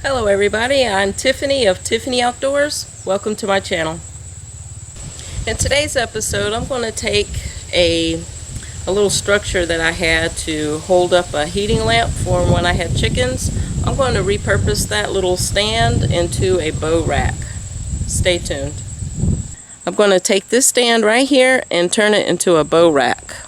Hello everybody, I'm Tiffany of Tiffany Outdoors. Welcome to my channel. In today's episode, I'm going to take a little structure that I had to hold up a heating lamp for when I had chickens. I'm going to repurpose that little stand into a bow rack. Stay tuned. I'm going to take this stand right here and turn it into a bow rack.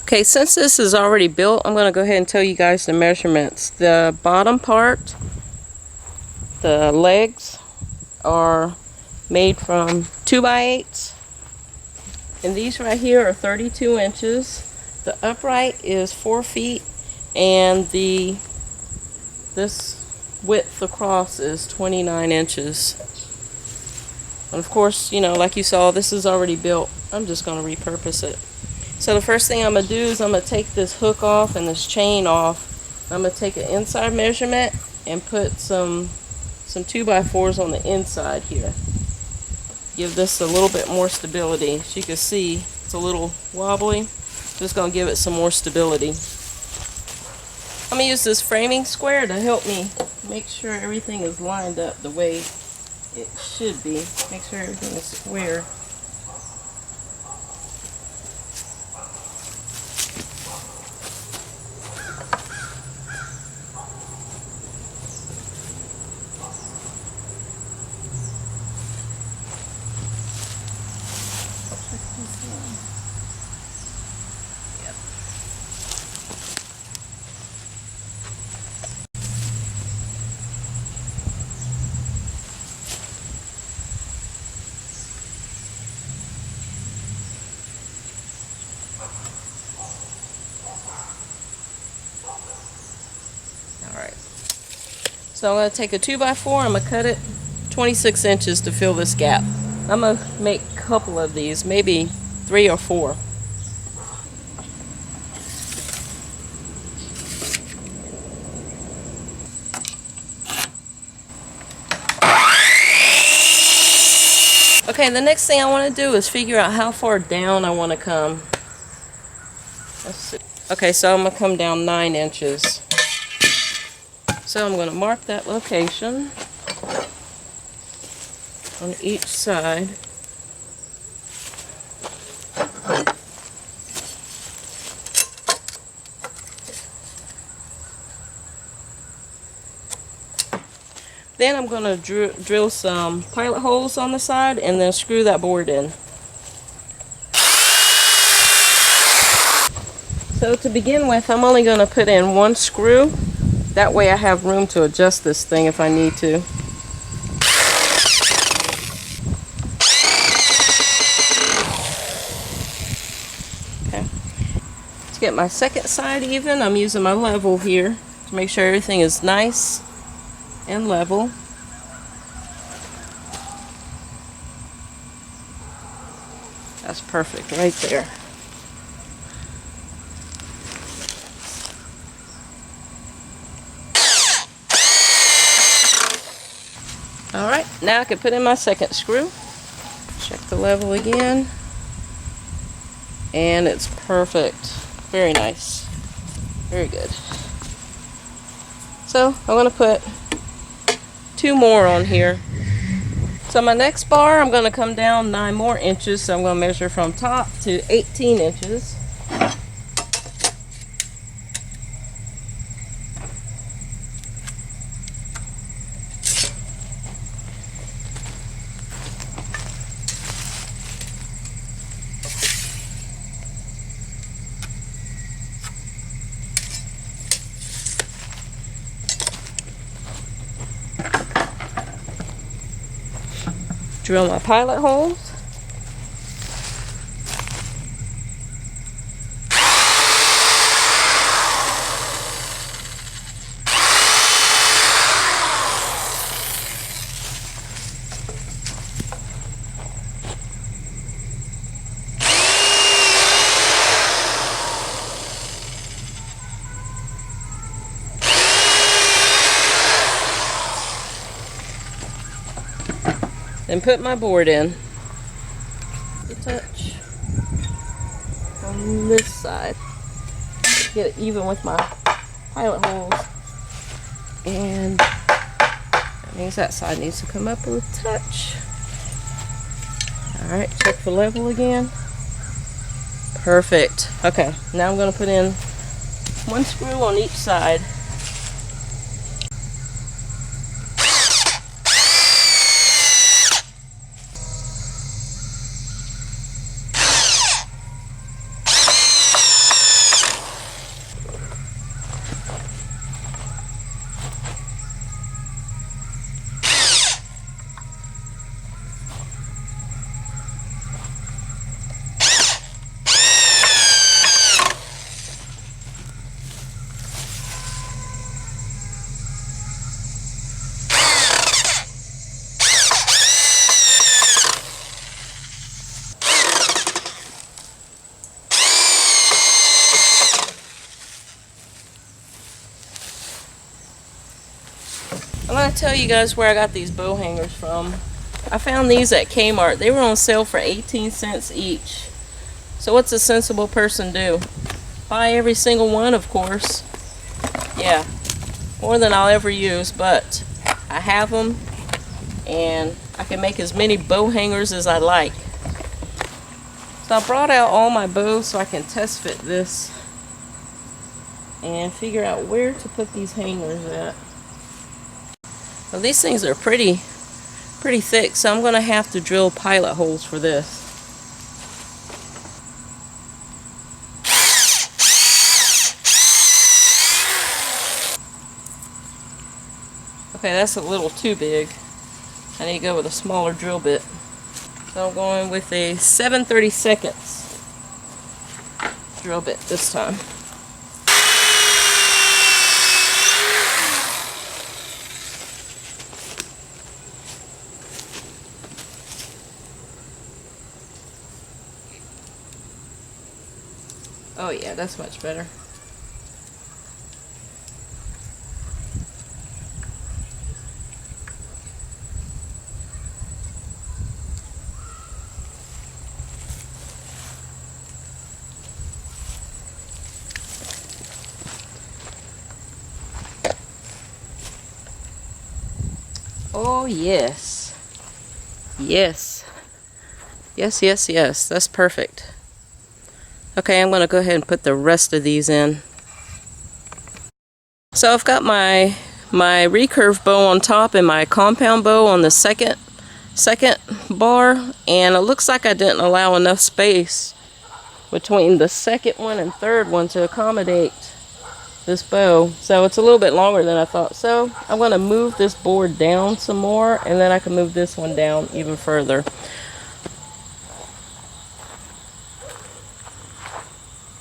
Okay, since this is already built, I'm going to go ahead and tell you guys the measurements. The bottom part, the legs, are made from 2x8s, and these right here are 32 inches. The upright is 4 feet, and this width across is 29 inches. And of course, you know, like you saw, this is already built. I'm just going to repurpose it. So the first thing I'm going to do is I'm going to take this hook off and this chain off. I'm going to take an inside measurement and put some 2x4s on the inside here. Give this a little bit more stability. As you can see, it's a little wobbly. Just going to give it some more stability. I'm going to use this framing square to help me make sure everything is lined up the way it should be. Make sure everything is square. Alright, so I'm going to take a 2x4, I'm going to cut it 26 inches to fill this gap. I'm going to make a couple of these, maybe 3 or 4. Okay, the next thing I want to do is figure out how far down I want to come. Let's see. Okay, so I'm going to come down 9 inches. So I'm going to mark that location on each side. Then I'm going to drill some pilot holes on the side and then screw that board in. So to begin with, I'm only going to put in 1 screw. That way I have room to adjust this thing if I need to. Okay. To get my second side even, I'm using my level here to make sure everything is nice and level. That's perfect right there. Alright, now I can put in my second screw. Check the level again. And it's perfect. Very nice. Very good. So I'm going to put 2 more on here. So my next bar, I'm going to come down 9 more inches. So I'm going to measure from top to 18 inches. Drill my pilot holes. Then put my board in. The touch on this side. Get it even with my pilot holes. And that means that side needs to come up a touch. Alright, check for level again. Perfect. Okay, now I'm going to put in one screw on each side. I'm going to tell you guys where I got these bow hangers from. I found these at Kmart. They were on sale for 18 cents each. So what's a sensible person do? Buy every single one, of course. Yeah, more than I'll ever use, but I have them and I can make as many bow hangers as I like. So I brought out all my bows so I can test fit this and figure out where to put these hangers at. Well, these things are pretty thick, so I'm going to have to drill pilot holes for this. Okay, that's a little too big. I need to go with a smaller drill bit. So I'm going with a 7/32 drill bit this time. Oh yeah, that's much better. Oh yes. Yes. Yes, yes, yes. That's perfect. Okay, I'm going to go ahead and put the rest of these in. So I've got my recurve bow on top and my compound bow on the second bar, and it looks like I didn't allow enough space between the second one and third one to accommodate this bow. So it's a little bit longer than I thought. So I'm going to move this board down some more, and then I can move this one down even further.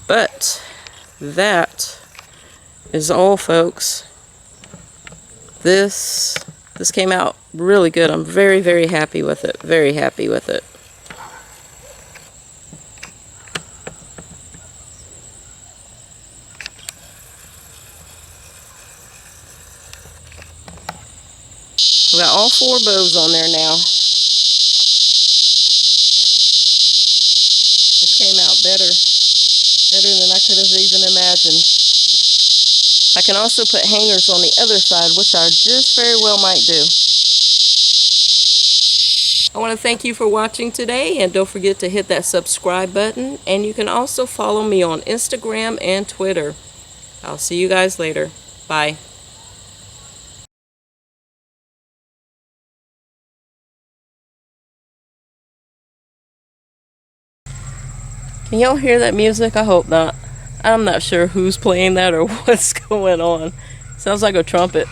But that is all, folks. This came out really good. I'm very, very happy with it. Very happy with it. I've got all 4 bows on there now. This came out better than I could have even imagined. I can also put hangers on the other side, which I just very well might do. I want to thank you for watching today, and don't forget to hit that subscribe button, and you can also follow me on Instagram and Twitter. I'll see you guys later. Bye. Can y'all hear that music? I hope not. I'm not sure who's playing that or what's going on. Sounds like a trumpet.